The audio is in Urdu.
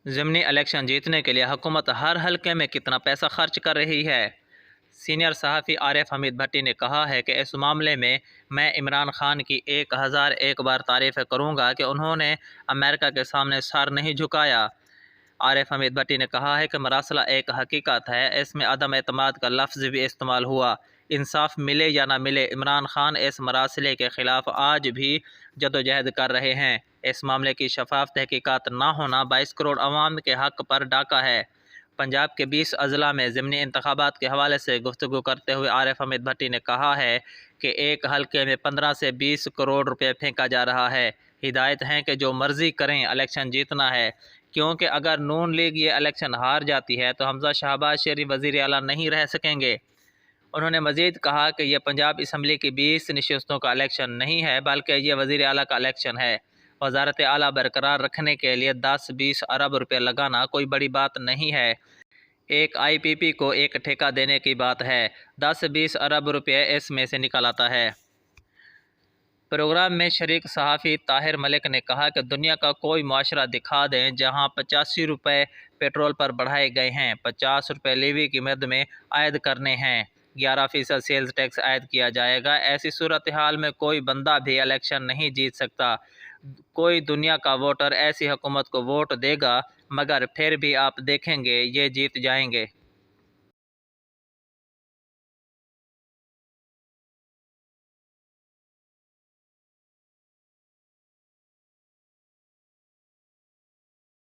ضمنی الیکشن جیتنے کے لیے حکومت ہر حلقے میں کتنا پیسہ خرچ کر رہی ہے؟ سینئر صحافی عارف حمید بھٹی نے کہا ہے کہ اس معاملے میں عمران خان کی 1001 بار تعریف کروں گا کہ انہوں نے امریکہ کے سامنے سر نہیں جھکایا۔ عارف حمید بھٹی نے کہا ہے کہ مراسلہ ایک حقیقت ہے، اس میں عدم اعتماد کا لفظ بھی استعمال ہوا۔ انصاف ملے یا نہ ملے، عمران خان اس مراسلے کے خلاف آج بھی جدوجہد کر رہے ہیں۔ اس معاملے کی شفاف تحقیقات نہ ہونا 22 کروڑ عوام کے حق پر ڈاکہ ہے۔ پنجاب کے 20 اضلاع میں ضمنی انتخابات کے حوالے سے گفتگو کرتے ہوئے عارف حمید بھٹی نے کہا ہے کہ ایک حلقے میں 15 سے 20 کروڑ روپے پھینکا جا رہا ہے۔ ہدایت ہے کہ جو مرضی کریں، الیکشن جیتنا ہے، کیونکہ اگر نون لیگ یہ الیکشن ہار جاتی ہے تو حمزہ شہباز شریف وزیر اعلیٰ نہیں رہ سکیں گے۔ انہوں نے مزید کہا کہ یہ پنجاب اسمبلی کی 20 نشستوں کا الیکشن نہیں ہے بلکہ یہ وزیر اعلیٰ کا الیکشن ہے۔ وزارت اعلیٰ برقرار رکھنے کے لیے 10-20 ارب روپے لگانا کوئی بڑی بات نہیں ہے۔ ایک آئی پی پی کو ایک ٹھیکہ دینے کی بات ہے، 10-20 ارب روپے اس میں سے نکل آتا ہے۔ پروگرام میں شریک صحافی طاہر ملک نے کہا کہ دنیا کا کوئی معاشرہ دکھا دیں جہاں 85 روپے پیٹرول پر بڑھائے گئے ہیں، 50 روپے لیوی کی مد میں عائد کرنے ہیں، 11% سیلز ٹیکس عائد کیا جائے گا۔ ایسی صورتحال میں کوئی بندہ بھی الیکشن نہیں جیت سکتا۔ کوئی دنیا کا ووٹر ایسی حکومت کو ووٹ دے گا، مگر پھر بھی آپ دیکھیں گے یہ جیت جائیں گے۔